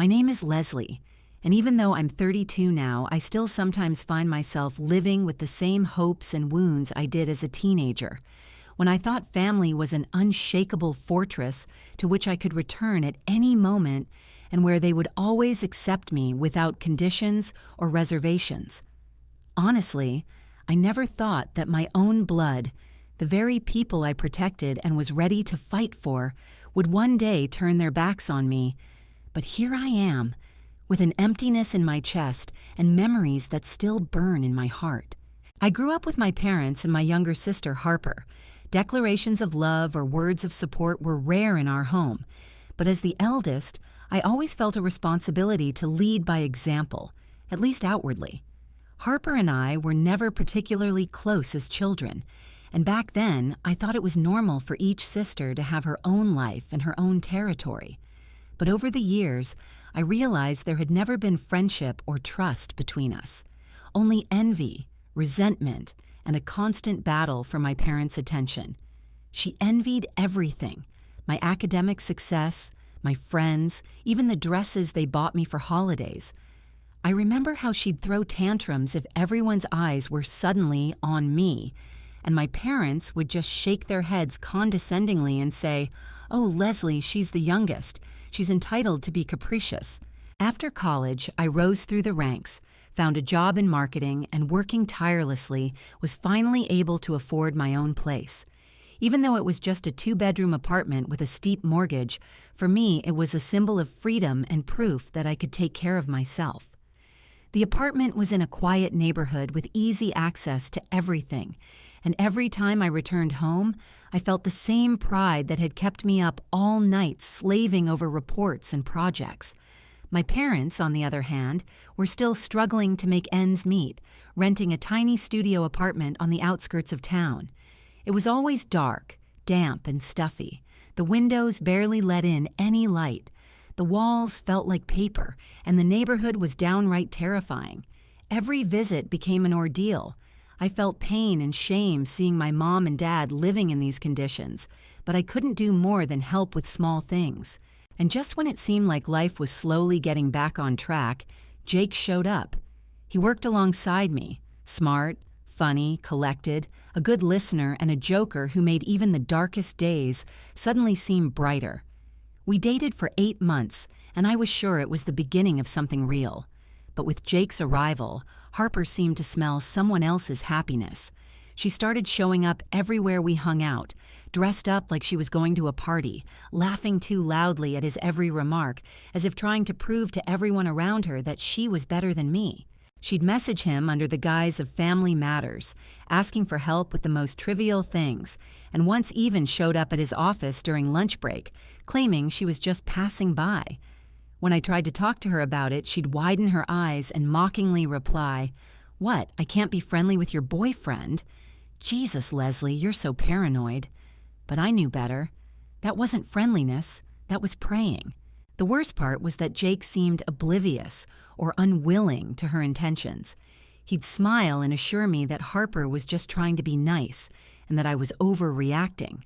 My name is Leslie, and even though I'm 32 now, I still sometimes find myself living with the same hopes and wounds I did as a teenager, when I thought family was an unshakable fortress to which I could return at any moment and where they would always accept me without conditions or reservations. Honestly, I never thought that my own blood, the very people I protected and was ready to fight for, would one day turn their backs on me. But here I am, with an emptiness in my chest and memories that still burn in my heart. I grew up with my parents and my younger sister, Harper. Declarations of love or words of support were rare in our home, but as the eldest, I always felt a responsibility to lead by example, at least outwardly. Harper and I were never particularly close as children, and back then I thought it was normal for each sister to have her own life and her own territory. But over the years, I realized there had never been friendship or trust between us, only envy, resentment, and a constant battle for my parents' attention. She envied everything: my academic success, my friends, even the dresses they bought me for holidays. I remember how she'd throw tantrums if everyone's eyes were suddenly on me, and my parents would just shake their heads condescendingly and say, "Oh, Leslie, she's the youngest. She's entitled to be capricious." After college, I rose through the ranks, found a job in marketing, and working tirelessly, was finally able to afford my own place. Even though it was just a 2-bedroom apartment with a steep mortgage, for me it was a symbol of freedom and proof that I could take care of myself. The apartment was in a quiet neighborhood with easy access to everything, and every time I returned home, I felt the same pride that had kept me up all night slaving over reports and projects. My parents, on the other hand, were still struggling to make ends meet, renting a tiny studio apartment on the outskirts of town. It was always dark, damp, and stuffy. The windows barely let in any light. The walls felt like paper, and the neighborhood was downright terrifying. Every visit became an ordeal. I felt pain and shame seeing my mom and dad living in these conditions, but I couldn't do more than help with small things. And just when it seemed like life was slowly getting back on track, Jake showed up. He worked alongside me, smart, funny, collected, a good listener, and a joker who made even the darkest days suddenly seem brighter. We dated for 8 months, and I was sure it was the beginning of something real. But with Jake's arrival, Harper seemed to smell someone else's happiness. She started showing up everywhere we hung out, dressed up like she was going to a party, laughing too loudly at his every remark, as if trying to prove to everyone around her that she was better than me. She'd message him under the guise of family matters, asking for help with the most trivial things, and once even showed up at his office during lunch break, claiming she was just passing by. When I tried to talk to her about it, she'd widen her eyes and mockingly reply, "What, I can't be friendly with your boyfriend?" Jesus, Leslie, you're so paranoid. But I knew better. That wasn't friendliness, that was praying. The worst part was that Jake seemed oblivious or unwilling to her intentions. He'd smile and assure me that Harper was just trying to be nice and that I was overreacting.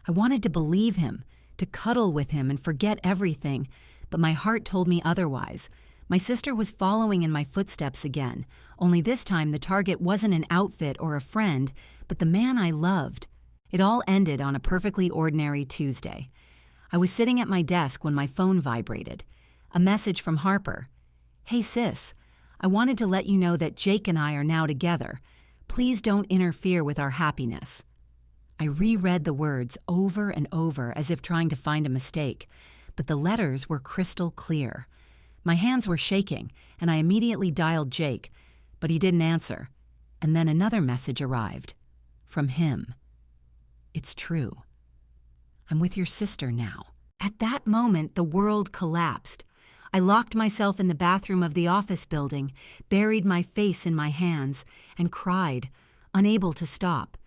I wanted to believe him, to cuddle with him and forget everything, but my heart told me otherwise. My sister was following in my footsteps again, only this time the target wasn't an outfit or a friend, but the man I loved. It all ended on a perfectly ordinary Tuesday. I was sitting at my desk when my phone vibrated. A message from Harper. "Hey sis, I wanted to let you know that Jake and I are now together. Please don't interfere with our happiness." I reread the words over and over as if trying to find a mistake, but the letters were crystal clear. My hands were shaking, and I immediately dialed Jake, but he didn't answer. And then another message arrived. From him. "It's true. I'm with your sister now." At that moment, the world collapsed. I locked myself in the bathroom of the office building, buried my face in my hands, and cried, unable to stop.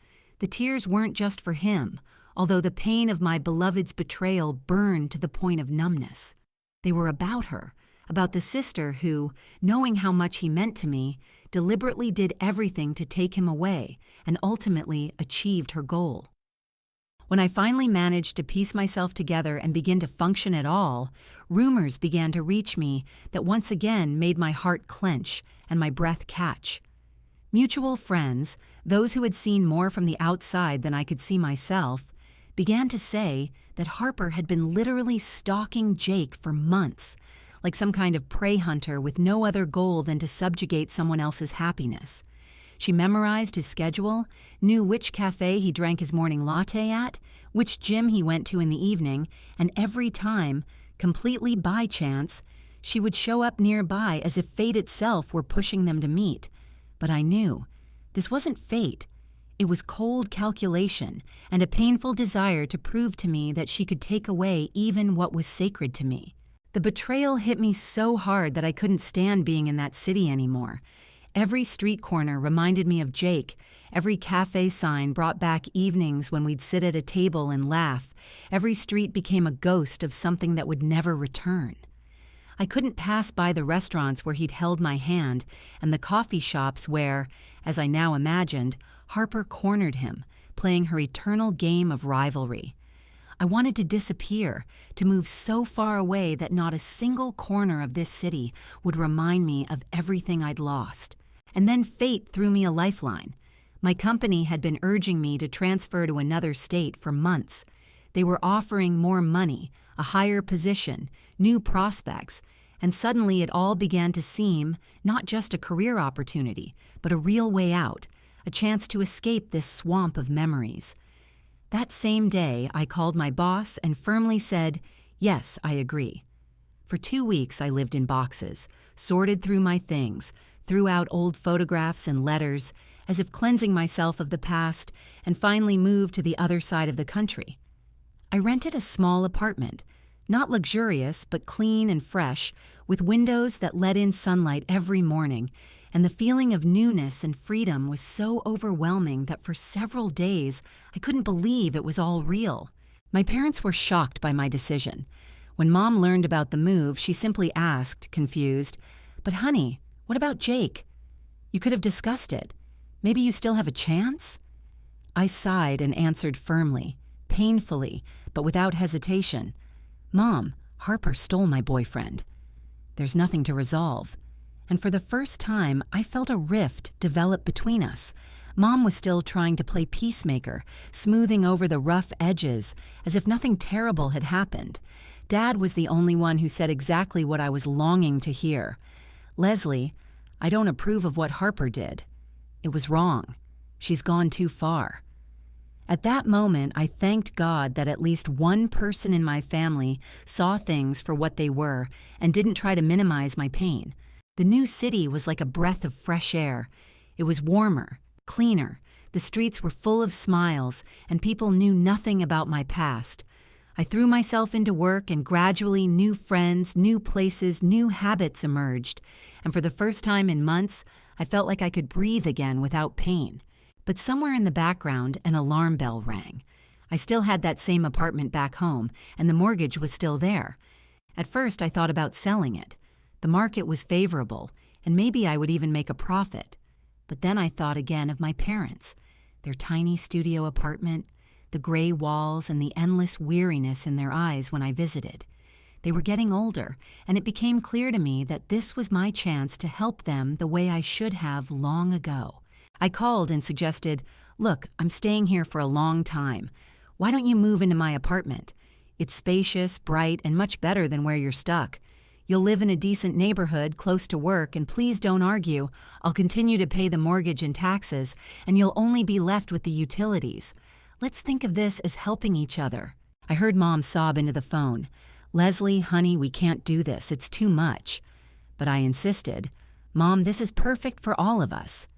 The tears weren't just for him, although the pain of my beloved's betrayal burned to the point of numbness. They were about her, about the sister who, knowing how much he meant to me, deliberately did everything to take him away and ultimately achieved her goal. When I finally managed to piece myself together and begin to function at all, rumors began to reach me that once again made my heart clench and my breath catch. Mutual friends, those who had seen more from the outside than I could see myself, began to say that Harper had been literally stalking Jake for months, like some kind of prey hunter with no other goal than to subjugate someone else's happiness. She memorized his schedule, knew which cafe he drank his morning latte at, which gym he went to in the evening, and every time, completely by chance, she would show up nearby as if fate itself were pushing them to meet. But I knew this wasn't fate. It was cold calculation and a painful desire to prove to me that she could take away even what was sacred to me. The betrayal hit me so hard that I couldn't stand being in that city anymore. Every street corner reminded me of Jake. Every cafe sign brought back evenings when we'd sit at a table and laugh. Every street became a ghost of something that would never return. I couldn't pass by the restaurants where he'd held my hand and the coffee shops where, as I now imagined, Harper cornered him, playing her eternal game of rivalry. I wanted to disappear, to move so far away that not a single corner of this city would remind me of everything I'd lost. And then fate threw me a lifeline. My company had been urging me to transfer to another state for months. They were offering more money, a higher position, new prospects, and suddenly it all began to seem not just a career opportunity, but a real way out, a chance to escape this swamp of memories. That same day, I called my boss and firmly said, "Yes, I agree." For 2 weeks, I lived in boxes, sorted through my things, threw out old photographs and letters, as if cleansing myself of the past, and finally moved to the other side of the country. I rented a small apartment, not luxurious, but clean and fresh, with windows that let in sunlight every morning, and the feeling of newness and freedom was so overwhelming that for several days I couldn't believe it was all real. My parents were shocked by my decision. When Mom learned about the move, she simply asked, confused, "But honey, what about Jake? You could have discussed it. Maybe you still have a chance?" I sighed and answered firmly, painfully, but without hesitation. "Mom, Harper stole my boyfriend. There's nothing to resolve." And for the first time, I felt a rift develop between us. Mom was still trying to play peacemaker, smoothing over the rough edges, as if nothing terrible had happened. Dad was the only one who said exactly what I was longing to hear. "Leslie, I don't approve of what Harper did. It was wrong. She's gone too far." At that moment, I thanked God that at least one person in my family saw things for what they were and didn't try to minimize my pain. The new city was like a breath of fresh air. It was warmer, cleaner. The streets were full of smiles, and people knew nothing about my past. I threw myself into work, and gradually new friends, new places, new habits emerged. And for the first time in months, I felt like I could breathe again without pain. But somewhere in the background, an alarm bell rang. I still had that same apartment back home, and the mortgage was still there. At first, I thought about selling it. The market was favorable, and maybe I would even make a profit. But then I thought again of my parents, their tiny studio apartment, the gray walls, and the endless weariness in their eyes when I visited. They were getting older, and it became clear to me that this was my chance to help them the way I should have long ago. I called and suggested, "Look, I'm staying here for a long time. Why don't you move into my apartment? It's spacious, bright, and much better than where you're stuck. You'll live in a decent neighborhood, close to work, and please don't argue. I'll continue to pay the mortgage and taxes, and you'll only be left with the utilities. Let's think of this as helping each other." I heard Mom sob into the phone. "Leslie, honey, we can't do this. It's too much." But I insisted, "Mom, this is perfect for all of us."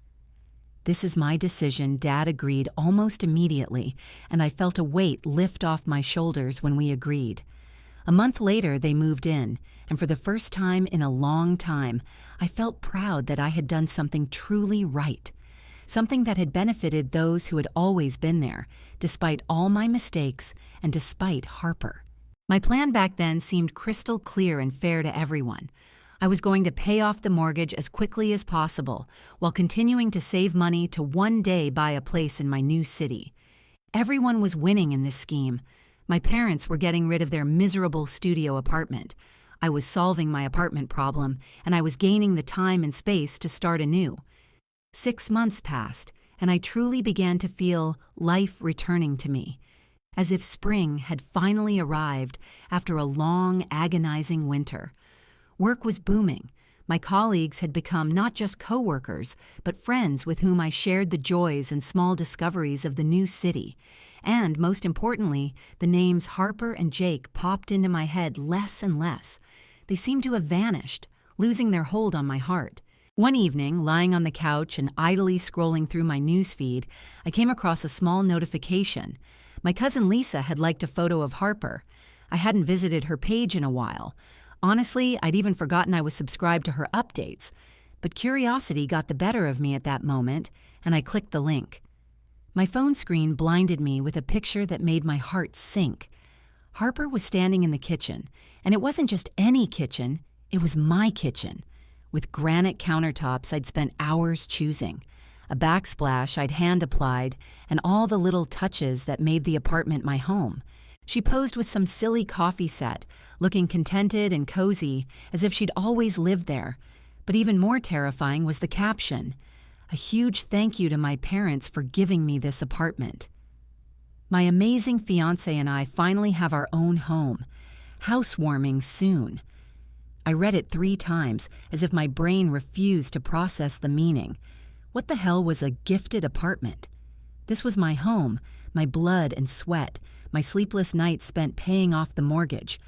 "This is my decision," Dad agreed almost immediately, and I felt a weight lift off my shoulders when we agreed. A month later, they moved in, and for the first time in a long time, I felt proud that I had done something truly right, something that had benefited those who had always been there, despite all my mistakes and despite Harper. My plan back then seemed crystal clear and fair to everyone. I was going to pay off the mortgage as quickly as possible, while continuing to save money to one day buy a place in my new city. Everyone was winning in this scheme. My parents were getting rid of their miserable studio apartment. I was solving my apartment problem, and I was gaining the time and space to start anew. 6 months passed, and I truly began to feel life returning to me, as if spring had finally arrived after a long, agonizing winter. Work was booming. My colleagues had become not just coworkers, but friends with whom I shared the joys and small discoveries of the new city. And, most importantly, the names Harper and Jake popped into my head less and less. They seemed to have vanished, losing their hold on my heart. One evening, lying on the couch and idly scrolling through my newsfeed, I came across a small notification. My cousin Lisa had liked a photo of Harper. I hadn't visited her page in a while. Honestly, I'd even forgotten I was subscribed to her updates. But curiosity got the better of me at that moment, and I clicked the link. My phone screen blinded me with a picture that made my heart sink. Harper was standing in the kitchen, and it wasn't just any kitchen, it was my kitchen, with granite countertops I'd spent hours choosing, a backsplash I'd hand-applied, and all the little touches that made the apartment my home. She posed with some silly coffee set, looking contented and cozy, as if she'd always lived there. But even more terrifying was the caption, "A huge thank you to my parents for giving me this apartment." My amazing fiancé and I finally have our own home. Housewarming soon. I read it 3 times, as if my brain refused to process the meaning. What the hell was a gifted apartment? This was my home, my blood and sweat, my sleepless nights spent paying off the mortgage.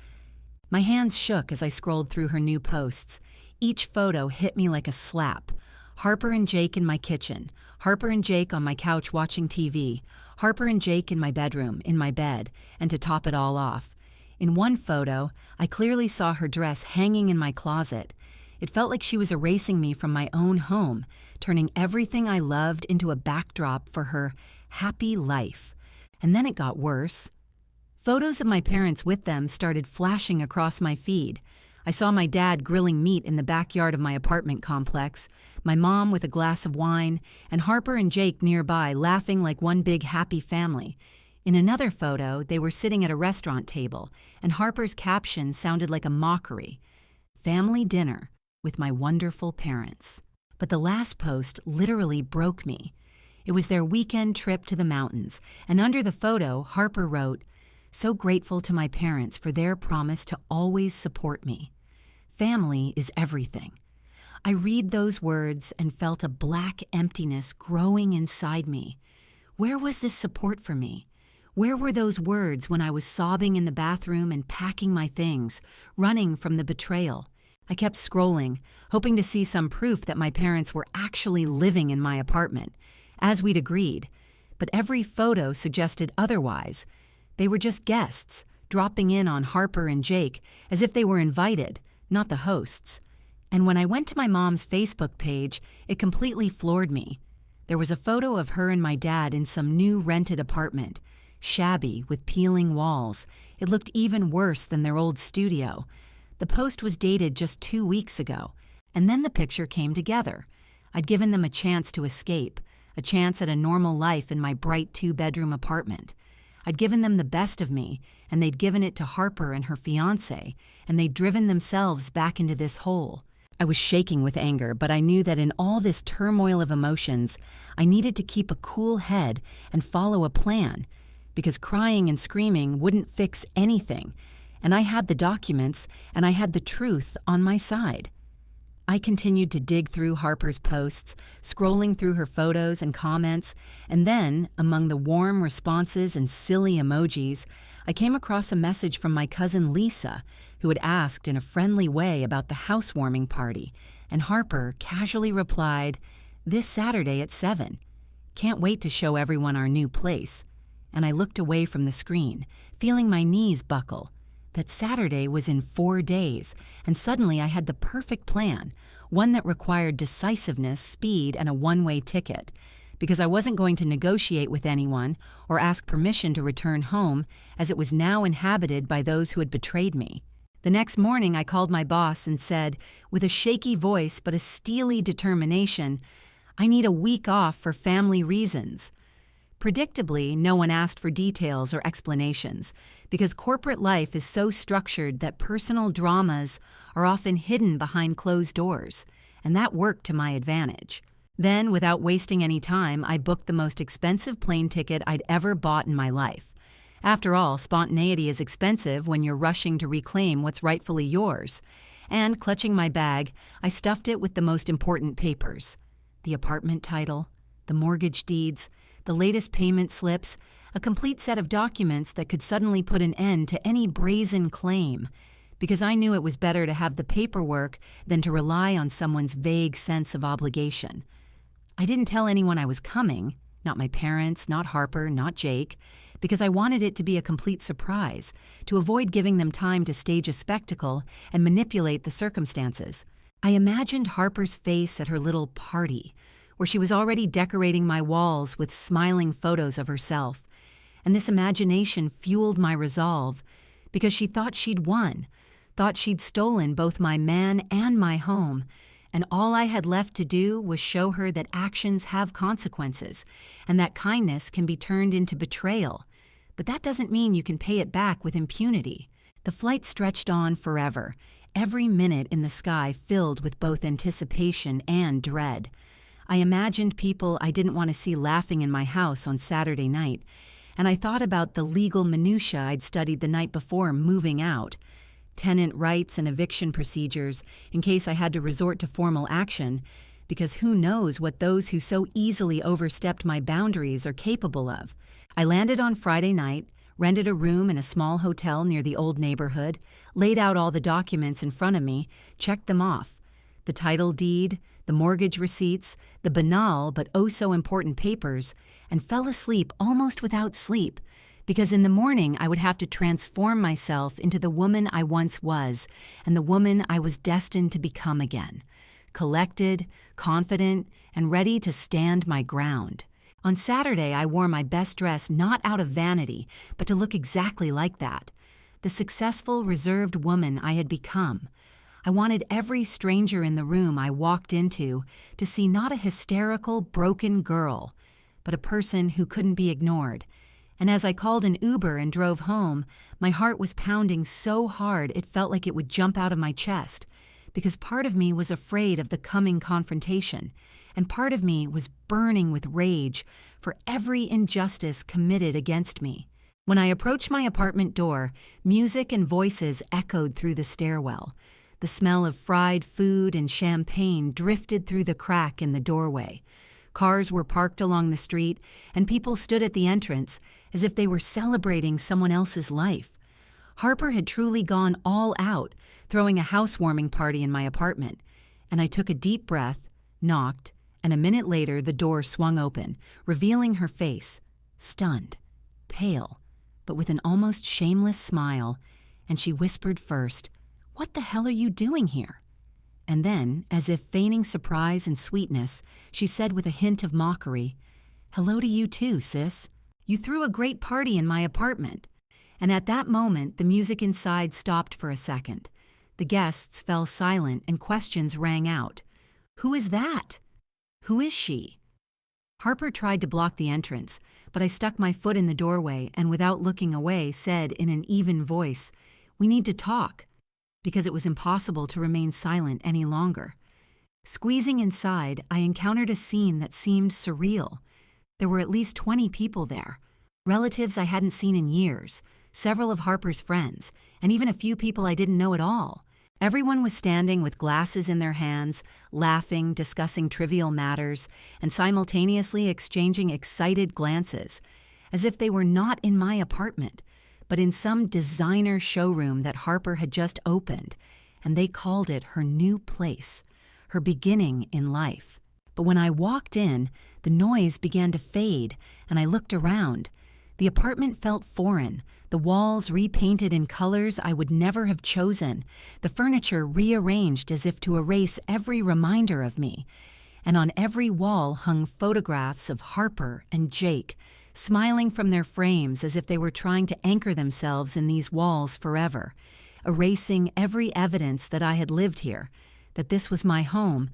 My hands shook as I scrolled through her new posts. Each photo hit me like a slap. Harper and Jake in my kitchen, Harper and Jake on my couch watching TV, Harper and Jake in my bedroom, in my bed, and to top it all off. In one photo, I clearly saw her dress hanging in my closet. It felt like she was erasing me from my own home, turning everything I loved into a backdrop for her happy life. And then it got worse. Photos of my parents with them started flashing across my feed. I saw my dad grilling meat in the backyard of my apartment complex, my mom with a glass of wine, and Harper and Jake nearby laughing like one big happy family. In another photo, they were sitting at a restaurant table, and Harper's caption sounded like a mockery. "Family dinner with my wonderful parents." But the last post literally broke me. It was their weekend trip to the mountains, and under the photo, Harper wrote, "So grateful to my parents for their promise to always support me. Family is everything." I read those words and felt a black emptiness growing inside me. Where was this support for me? Where were those words when I was sobbing in the bathroom and packing my things, running from the betrayal? I kept scrolling, hoping to see some proof that my parents were actually living in my apartment, as we'd agreed. But every photo suggested otherwise. They were just guests, dropping in on Harper and Jake as if they were invited, not the hosts. And when I went to my mom's Facebook page, it completely floored me. There was a photo of her and my dad in some new rented apartment, shabby with peeling walls. It looked even worse than their old studio. The post was dated just 2 weeks ago, and then the picture came together. I'd given them a chance to escape, a chance at a normal life in my bright 2-bedroom apartment. I'd given them the best of me, and they'd given it to Harper and her fiancé, and they'd driven themselves back into this hole. I was shaking with anger, but I knew that in all this turmoil of emotions, I needed to keep a cool head and follow a plan, because crying and screaming wouldn't fix anything, and I had the documents and I had the truth on my side. I continued to dig through Harper's posts, scrolling through her photos and comments, and then, among the warm responses and silly emojis, I came across a message from my cousin Lisa, who had asked in a friendly way about the housewarming party, and Harper casually replied, "This Saturday at 7. Can't wait to show everyone our new place." And I looked away from the screen, feeling my knees buckle. That Saturday was in 4 days, and suddenly I had the perfect plan, one that required decisiveness, speed, and a one-way ticket, because I wasn't going to negotiate with anyone or ask permission to return home, as it was now inhabited by those who had betrayed me. The next morning I called my boss and said, with a shaky voice but a steely determination, "I need a week off for family reasons." Predictably, no one asked for details or explanations, because corporate life is so structured that personal dramas are often hidden behind closed doors, and that worked to my advantage. Then, without wasting any time, I booked the most expensive plane ticket I'd ever bought in my life. After all, spontaneity is expensive when you're rushing to reclaim what's rightfully yours. And, clutching my bag, I stuffed it with the most important papers: the apartment title, the mortgage deeds, the latest payment slips, a complete set of documents that could suddenly put an end to any brazen claim, because I knew it was better to have the paperwork than to rely on someone's vague sense of obligation. I didn't tell anyone I was coming, not my parents, not Harper, not Jake, because I wanted it to be a complete surprise, to avoid giving them time to stage a spectacle and manipulate the circumstances. I imagined Harper's face at her little party, where she was already decorating my walls with smiling photos of herself, and this imagination fueled my resolve, because she thought she'd won, thought she'd stolen both my man and my home, and all I had left to do was show her that actions have consequences, and that kindness can be turned into betrayal. But that doesn't mean you can pay it back with impunity. The flight stretched on forever, every minute in the sky filled with both anticipation and dread. I imagined people I didn't want to see laughing in my house on Saturday night, and I thought about the legal minutiae I'd studied the night before moving out: tenant rights and eviction procedures in case I had to resort to formal action, because who knows what those who so easily overstepped my boundaries are capable of. I landed on Friday night, rented a room in a small hotel near the old neighborhood, laid out all the documents in front of me, checked them off: the title deed, the mortgage receipts, the banal but oh so important papers, and fell asleep almost without sleep, because in the morning I would have to transform myself into the woman I once was and the woman I was destined to become again: collected, confident, and ready to stand my ground. On Saturday, I wore my best dress not out of vanity, but to look exactly like that: the successful, reserved woman I had become. I wanted every stranger in the room I walked into to see not a hysterical, broken girl, but a person who couldn't be ignored. And as I called an Uber and drove home, my heart was pounding so hard it felt like it would jump out of my chest, because part of me was afraid of the coming confrontation, and part of me was burning with rage for every injustice committed against me. When I approached my apartment door, music and voices echoed through the stairwell. The smell of fried food and champagne drifted through the crack in the doorway. Cars were parked along the street, and people stood at the entrance as if they were celebrating someone else's life. Harper had truly gone all out, throwing a housewarming party in my apartment, and I took a deep breath, knocked, and a minute later the door swung open, revealing her face, stunned, pale, but with an almost shameless smile, and she whispered first, "What the hell are you doing here?" And then, as if feigning surprise and sweetness, she said with a hint of mockery, "Hello to you too, sis. You threw a great party in my apartment." And at that moment, the music inside stopped for a second. The guests fell silent and questions rang out. "Who is that? Who is she?" Harper tried to block the entrance, but I stuck my foot in the doorway and without looking away said in an even voice, "We need to talk," because it was impossible to remain silent any longer. Squeezing inside, I encountered a scene that seemed surreal. There were at least 20 people there, relatives I hadn't seen in years, several of Harper's friends, and even a few people I didn't know at all. Everyone was standing with glasses in their hands, laughing, discussing trivial matters, and simultaneously exchanging excited glances, as if they were not in my apartment, but in some designer showroom that Harper had just opened, and they called it her new place, her beginning in life. But when I walked in, the noise began to fade, and I looked around. The apartment felt foreign, the walls repainted in colors I would never have chosen, the furniture rearranged as if to erase every reminder of me, and on every wall hung photographs of Harper and Jake, smiling from their frames as if they were trying to anchor themselves in these walls forever, erasing every evidence that I had lived here, that this was my home,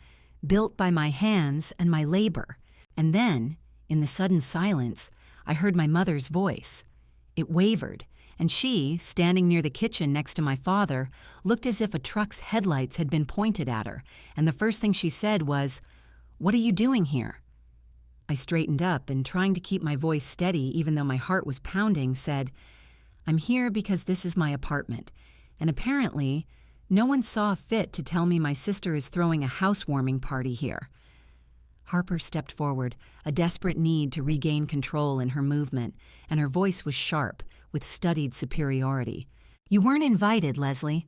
built by my hands and my labor. And then, in the sudden silence, I heard my mother's voice. It wavered, and she, standing near the kitchen next to my father, looked as if a truck's headlights had been pointed at her, and the first thing she said was, "What are you doing here?" I straightened up and, trying to keep my voice steady even though my heart was pounding, said, "I'm here because this is my apartment, and apparently no one saw fit to tell me my sister is throwing a housewarming party here." Harper stepped forward, a desperate need to regain control in her movement, and her voice was sharp, with studied superiority. "You weren't invited, Leslie.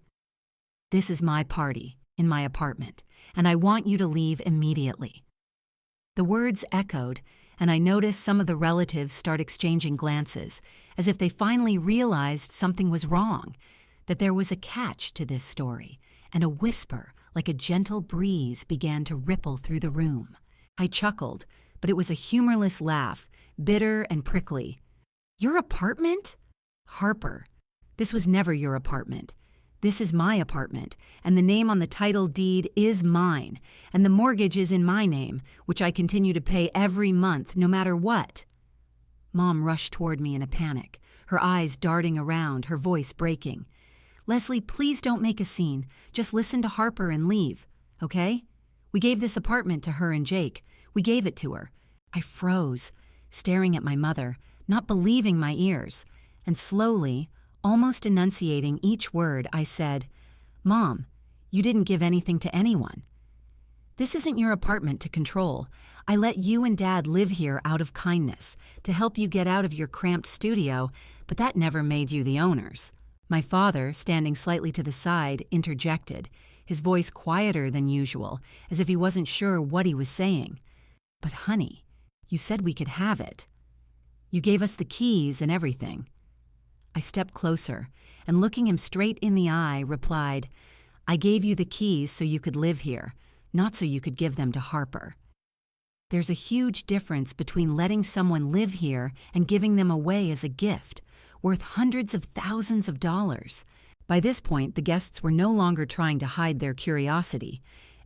This is my party, in my apartment, and I want you to leave immediately." The words echoed, and I noticed some of the relatives start exchanging glances, as if they finally realized something was wrong, that there was a catch to this story, and a whisper, like a gentle breeze, began to ripple through the room. I chuckled, but it was a humorless laugh, bitter and prickly. "Your apartment? Harper, this was never your apartment. This is my apartment, and the name on the title deed is mine, and the mortgage is in my name, which I continue to pay every month, no matter what." Mom rushed toward me in a panic, her eyes darting around, her voice breaking. "Leslie, please don't make a scene. Just listen to Harper and leave, okay? We gave this apartment to her and Jake. We gave it to her." I froze, staring at my mother, not believing my ears, and slowly, almost enunciating each word, I said, "Mom, you didn't give anything to anyone. This isn't your apartment to control. I let you and Dad live here out of kindness, to help you get out of your cramped studio, but that never made you the owners." My father, standing slightly to the side, interjected, his voice quieter than usual, as if he wasn't sure what he was saying. "But honey, you said we could have it. You gave us the keys and everything." I stepped closer, and looking him straight in the eye, replied, "I gave you the keys so you could live here, not so you could give them to Harper. There's a huge difference between letting someone live here and giving them away as a gift, worth hundreds of thousands of dollars." By this point, the guests were no longer trying to hide their curiosity.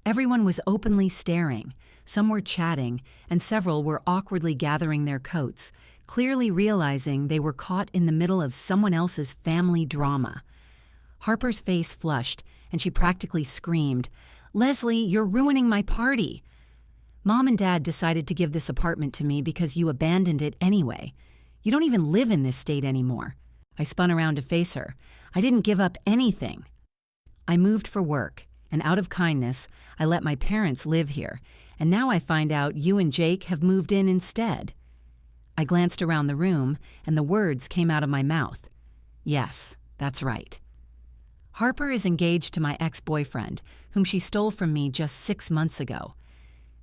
Everyone was openly staring, some were chatting, and several were awkwardly gathering their coats, clearly realizing they were caught in the middle of someone else's family drama. Harper's face flushed, and she practically screamed, "Leslie, you're ruining my party. Mom and Dad decided to give this apartment to me because you abandoned it anyway. You don't even live in this state anymore." I spun around to face her. "I didn't give up anything. I moved for work, and out of kindness, I let my parents live here, and now I find out you and Jake have moved in instead." I glanced around the room, and the words came out of my mouth. "Yes, that's right. Harper is engaged to my ex-boyfriend, whom she stole from me just 6 months ago."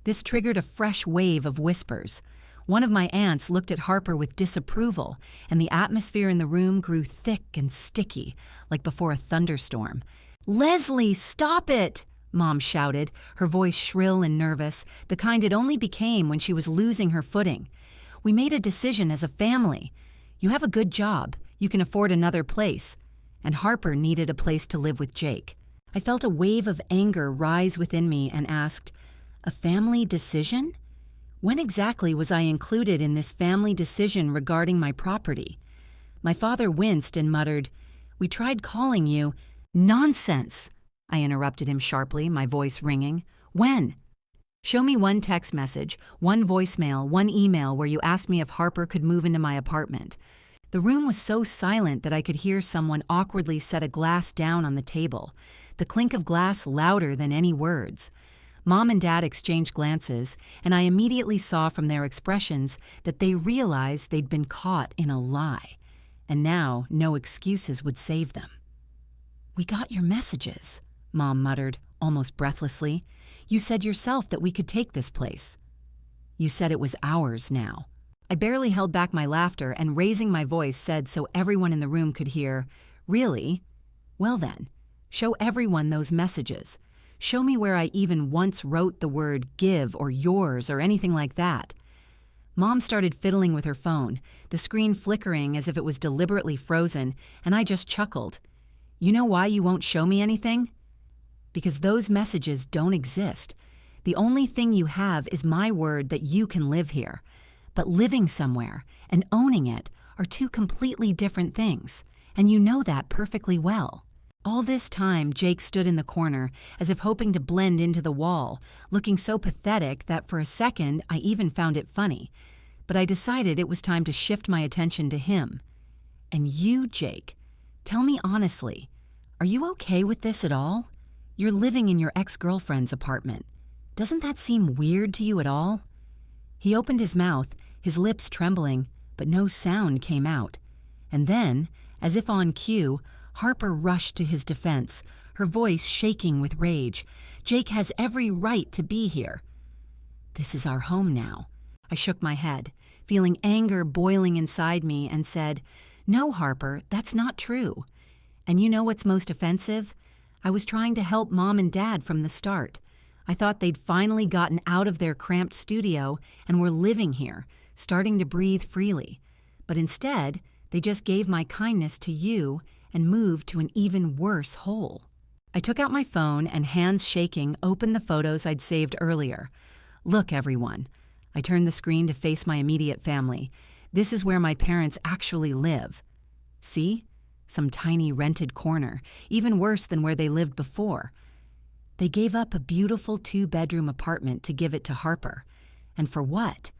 This triggered a fresh wave of whispers. One of my aunts looked at Harper with disapproval, and the atmosphere in the room grew thick and sticky, like before a thunderstorm. "Leslie, stop it!" Mom shouted, her voice shrill and nervous, the kind it only became when she was losing her footing. "We made a decision as a family. You have a good job, you can afford another place, and Harper needed a place to live with Jake." I felt a wave of anger rise within me and asked, "A family decision? When exactly was I included in this family decision regarding my property?" My father winced and muttered, "We tried calling you—" "Nonsense!" I interrupted him sharply, my voice ringing. "When? Show me one text message, one voicemail, one email where you asked me if Harper could move into my apartment." The room was so silent that I could hear someone awkwardly set a glass down on the table, the clink of glass louder than any words. Mom and Dad exchanged glances, and I immediately saw from their expressions that they realized they'd been caught in a lie, and now no excuses would save them. "We got your messages," Mom muttered, almost breathlessly. "You said yourself that we could take this place. You said it was ours now." I barely held back my laughter and, raising my voice, said so everyone in the room could hear, "Really? Well then, show everyone those messages. Show me where I even once wrote the word give or yours or anything like that." Mom started fiddling with her phone, the screen flickering as if it was deliberately frozen, and I just chuckled. "You know why you won't show me anything? Because those messages don't exist. The only thing you have is my word that you can live here. But living somewhere and owning it are two completely different things, and you know that perfectly well. All this time, Jake stood in the corner as if hoping to blend into the wall, looking so pathetic that for a second I even found it funny. But I decided it was time to shift my attention to him. And you, Jake, tell me honestly, are you okay with this at all? You're living in your ex-girlfriend's apartment. Doesn't that seem weird to you at all? He opened his mouth, his lips trembling, but no sound came out. And then, as if on cue, Harper rushed to his defense, her voice shaking with rage. Jake has every right to be here. This is our home now. I shook my head, feeling anger boiling inside me, and said, "No, Harper, that's not true. And you know what's most offensive? I was trying to help Mom and Dad from the start. I thought they'd finally gotten out of their cramped studio and were living here, starting to breathe freely. But instead, they just gave my kindness to you and moved to an even worse hole." I took out my phone and, hands shaking, opened the photos I'd saved earlier. "Look, everyone." I turned the screen to face my immediate family. "This is where my parents actually live. See? Some tiny rented corner, even worse than where they lived before. They gave up a beautiful 2-bedroom apartment to give it to Harper. And for what?"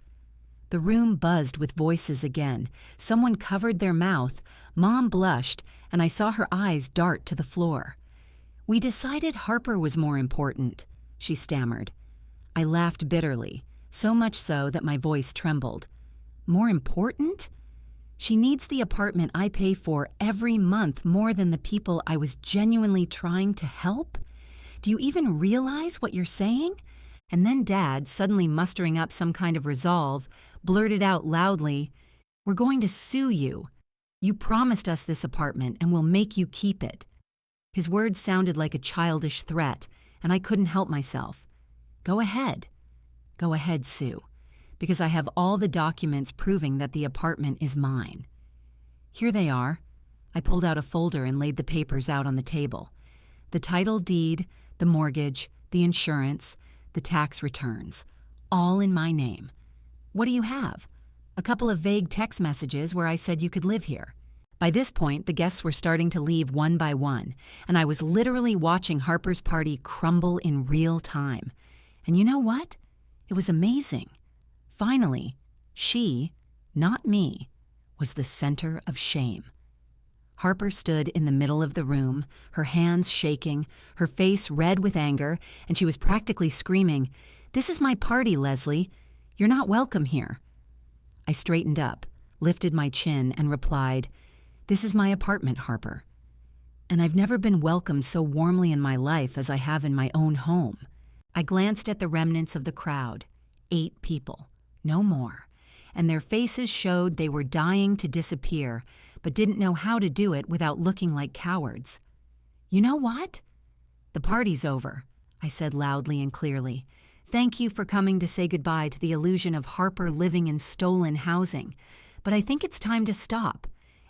The room buzzed with voices again. Someone covered their mouth, Mom blushed, and I saw her eyes dart to the floor. "We decided Harper was more important," she stammered. I laughed bitterly, so much so that my voice trembled. "More important? She needs the apartment I pay for every month more than the people I was genuinely trying to help? Do you even realize what you're saying?" And then Dad, suddenly mustering up some kind of resolve, blurted out loudly, "We're going to sue you. You promised us this apartment and we'll make you keep it." His words sounded like a childish threat, and I couldn't help myself. Go ahead, Sue, because I have all the documents proving that the apartment is mine. Here they are. I pulled out a folder and laid the papers out on the table. The title deed, the mortgage, the insurance, the tax returns, all in my name. What do you have? A couple of vague text messages where I said you could live here. By this point, the guests were starting to leave one by one, and I was literally watching Harper's party crumble in real time. And you know what? It was amazing. Finally, she, not me, was the center of shame. Harper stood in the middle of the room, her hands shaking, her face red with anger, and she was practically screaming, "This is my party, Leslie. You're not welcome here." I straightened up, lifted my chin, and replied, "This is my apartment, Harper. And I've never been welcomed so warmly in my life as I have in my own home." I glanced at the remnants of the crowd, 8 people, no more, and their faces showed they were dying to disappear, but didn't know how to do it without looking like cowards. "You know what? The party's over," I said loudly and clearly. "Thank you for coming to say goodbye to the illusion of Harper living in stolen housing, but I think it's time to stop."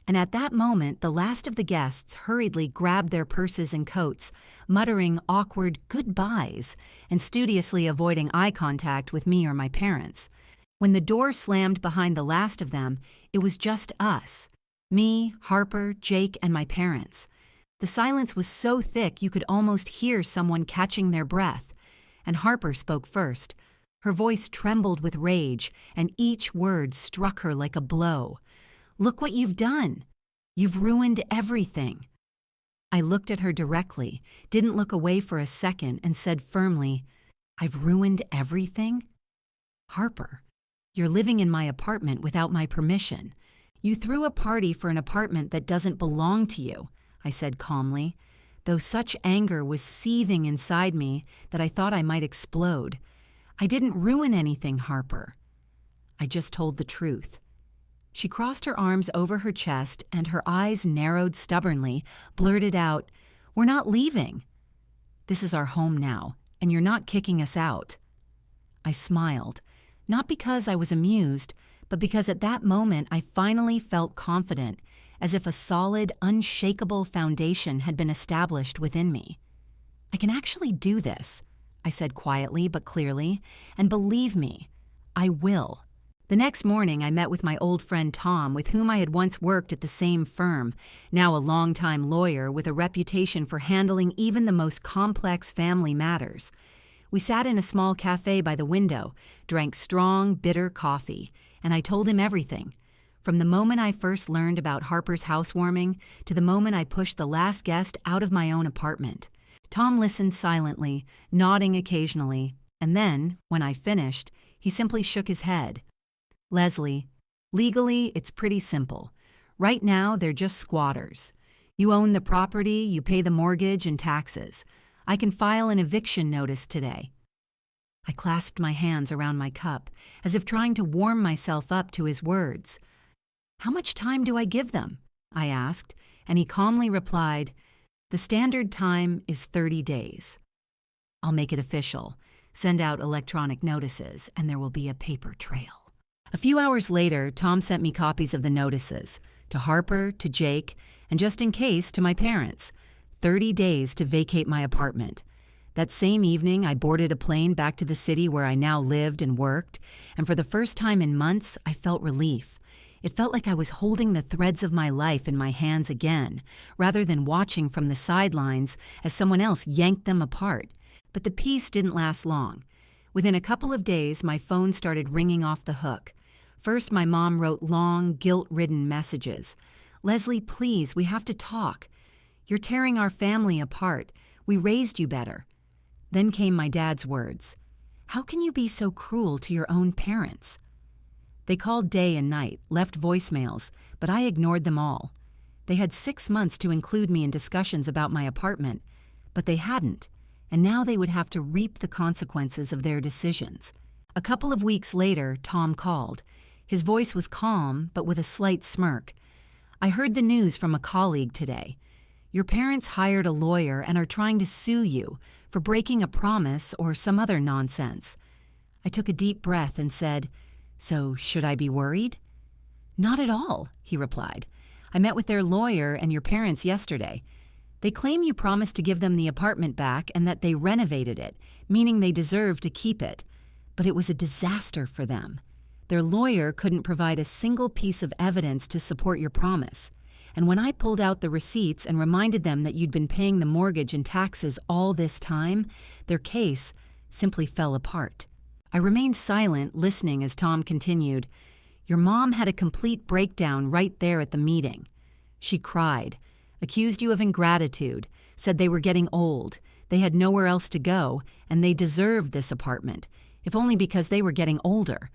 And at that moment, the last of the guests hurriedly grabbed their purses and coats, muttering awkward goodbyes and studiously avoiding eye contact with me or my parents. When the door slammed behind the last of them, it was just us. Me, Harper, Jake, and my parents. The silence was so thick you could almost hear someone catching their breath. And Harper spoke first. Her voice trembled with rage, and each word struck her like a blow. "Look what you've done. You've ruined everything." I looked at her directly, didn't look away for a second, and said firmly, "I've ruined everything? Harper, you're living in my apartment without my permission. You threw a party for an apartment that doesn't belong to you," I said calmly, though such anger was seething inside me that I thought I might explode. "I didn't ruin anything, Harper. I just told the truth." She crossed her arms over her chest and her eyes narrowed stubbornly, blurted out, "We're not leaving. This is our home now, and you're not kicking us out." I smiled, not because I was amused, but because at that moment I finally felt confident, as if a solid, unshakable foundation had been established within me. "I can actually do this," I said quietly but clearly, "and believe me, I will. The next morning, I met with my old friend Tom, with whom I had once worked at the same firm, now a longtime lawyer with a reputation for handling even the most complex family matters. We sat in a small cafe by the window, drank strong, bitter coffee, and I told him everything. From the moment I first learned about Harper's housewarming to the moment I pushed the last guest out of my own apartment. Tom listened silently, nodding occasionally, and then, when I finished, he simply shook his head. Leslie, legally, it's pretty simple. Right now, they're just squatters. You own the property, you pay the mortgage and taxes. I can file an eviction notice today. I clasped my hands around my cup, as if trying to warm myself up to his words. How much time do I give them? I asked, and he calmly replied, the standard time is 30 days. I'll make it official, send out electronic notices, and there will be a paper trail. A few hours later, Tom sent me copies of the notices, to Harper, to Jake, and just in case, to my parents. 30 days to vacate my apartment. That same evening, I boarded a plane back to the city where I now lived and worked, and for the first time in months, I felt relief. It felt like I was holding the threads of my life in my hands again, rather than watching from the sidelines as someone else yanked them apart. But the peace didn't last long. Within a couple of days, my phone started ringing off the hook. First, my mom wrote long, guilt-ridden messages. Leslie, please, we have to talk. You're tearing our family apart. We raised you better. Then came my dad's words. How can you be so cruel to your own parents? They called day and night, left voicemails, but I ignored them all. They had 6 months to include me in discussions about my apartment, but they hadn't, and now they would have to reap the consequences of their decisions. A couple of weeks later, Tom called. His voice was calm, but with a slight smirk. I heard the news from a colleague today. Your parents hired a lawyer and are trying to sue you for breaking a promise or some other nonsense. I took a deep breath and said, so should I be worried? Not at all, he replied. I met with their lawyer and your parents yesterday. They claim you promised to give them the apartment back and that they renovated it, meaning they deserve to keep it. But it was a disaster for them. Their lawyer couldn't provide a single piece of evidence to support your promise. And when I pulled out the receipts and reminded them that you'd been paying the mortgage and taxes all this time, their case simply fell apart. I remained silent, listening as Tom continued. Your mom had a complete breakdown right there at the meeting. She cried, accused you of ingratitude, said they were getting old, they had nowhere else to go, and they deserved this apartment, if only because they were getting older.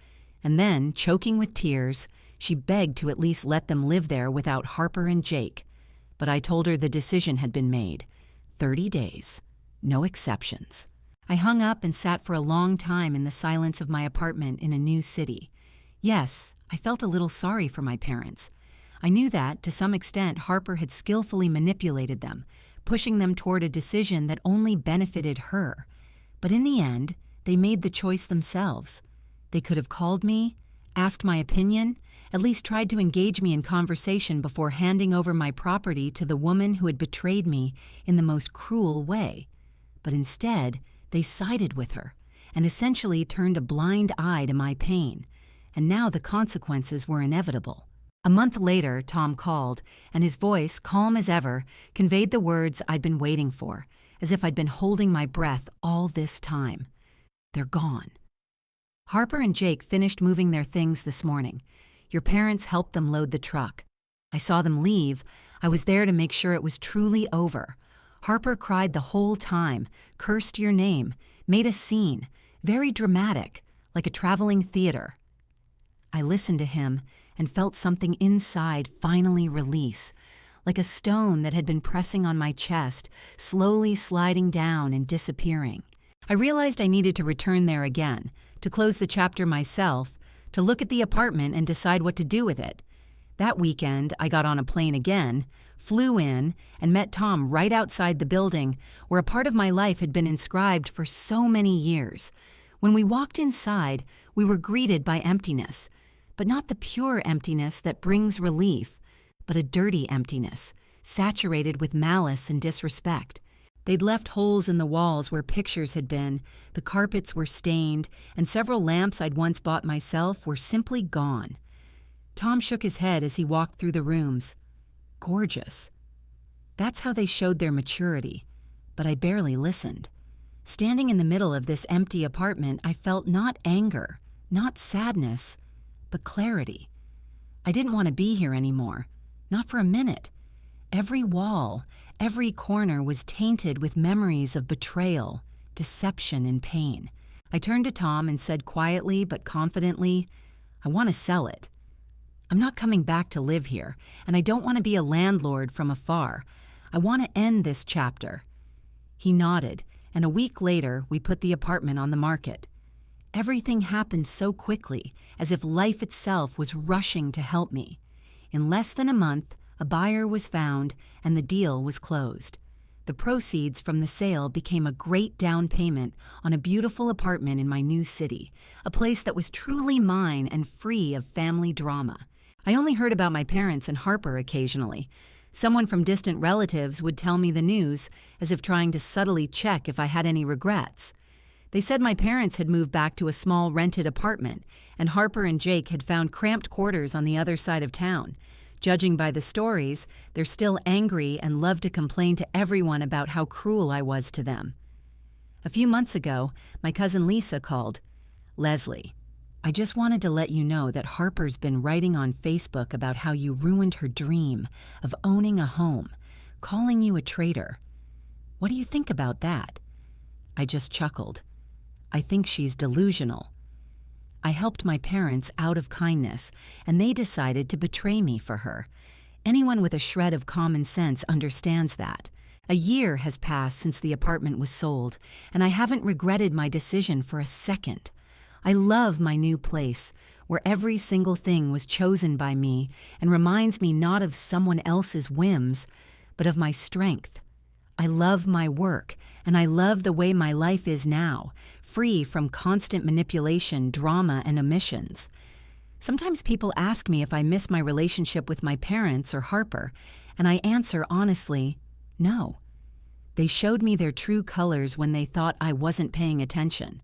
And then, choking with tears, she begged to at least let them live there without Harper and Jake. But I told her the decision had been made. 30 days. No exceptions. I hung up and sat for a long time in the silence of my apartment in a new city. Yes, I felt a little sorry for my parents. I knew that, to some extent, Harper had skillfully manipulated them, pushing them toward a decision that only benefited her. But in the end, they made the choice themselves. They could have called me, asked my opinion, at least tried to engage me in conversation before handing over my property to the woman who had betrayed me in the most cruel way. But instead, they sided with her and essentially turned a blind eye to my pain, and now the consequences were inevitable. A month later, Tom called, and his voice, calm as ever, conveyed the words I'd been waiting for, as if I'd been holding my breath all this time. They're gone. Harper and Jake finished moving their things this morning. Your parents helped them load the truck. I saw them leave. I was there to make sure it was truly over. Harper cried the whole time, cursed your name, made a scene, very dramatic, like a traveling theater. I listened to him and felt something inside finally release, like a stone that had been pressing on my chest, slowly sliding down and disappearing. I realized I needed to return there again, to close the chapter myself, to look at the apartment and decide what to do with it. That weekend, I got on a plane again, flew in, and met Tom right outside the building where a part of my life had been inscribed for so many years. When we walked inside, we were greeted by emptiness, but not the pure emptiness that brings relief, but a dirty emptiness, saturated with malice and disrespect. They'd left holes in the walls where pictures had been, the carpets were stained, and several lamps I'd once bought myself were simply gone. Tom shook his head as he walked through the rooms. Gorgeous. That's how they showed their maturity, but I barely listened. Standing in the middle of this empty apartment, I felt not anger, not sadness, but clarity. I didn't want to be here anymore, not for a minute. Every wall, every corner was tainted with memories of betrayal, deception, and pain. I turned to Tom and said quietly but confidently, I want to sell it. I'm not coming back to live here, and I don't want to be a landlord from afar. I want to end this chapter. He nodded, and a week later, we put the apartment on the market. Everything happened so quickly, as if life itself was rushing to help me. In less than a month, a buyer was found, and the deal was closed. The proceeds from the sale became a great down payment on a beautiful apartment in my new city, a place that was truly mine and free of family drama. I only heard about my parents and Harper occasionally. Someone from distant relatives would tell me the news, as if trying to subtly check if I had any regrets. They said my parents had moved back to a small rented apartment, and Harper and Jake had found cramped quarters on the other side of town. Judging by the stories, they're still angry and love to complain to everyone about how cruel I was to them. A few months ago, my cousin Lisa called. Leslie, I just wanted to let you know that Harper's been writing on Facebook about how you ruined her dream of owning a home, calling you a traitor. What do you think about that? I just chuckled. I think she's delusional. I helped my parents out of kindness, and they decided to betray me for her. Anyone with a shred of common sense understands that. A year has passed since the apartment was sold, and I haven't regretted my decision for a second. I love my new place, where every single thing was chosen by me and reminds me not of someone else's whims, but of my strength. I love my work, and I love the way my life is now, free from constant manipulation, drama, and omissions. Sometimes people ask me if I miss my relationship with my parents or Harper, and I answer honestly, no. They showed me their true colors when they thought I wasn't paying attention.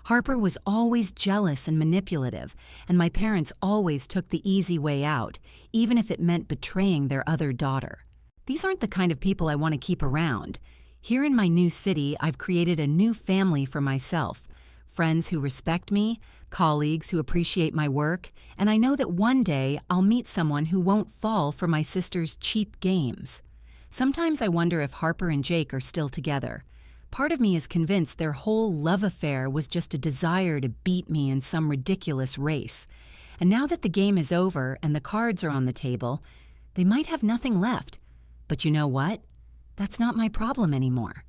Harper was always jealous and manipulative, and my parents always took the easy way out, even if it meant betraying their other daughter. These aren't the kind of people I want to keep around. Here in my new city, I've created a new family for myself, friends who respect me, colleagues who appreciate my work, and I know that one day I'll meet someone who won't fall for my sister's cheap games. Sometimes I wonder if Harper and Jake are still together. Part of me is convinced their whole love affair was just a desire to beat me in some ridiculous race. And now that the game is over and the cards are on the table, they might have nothing left. But you know what? That's not my problem anymore.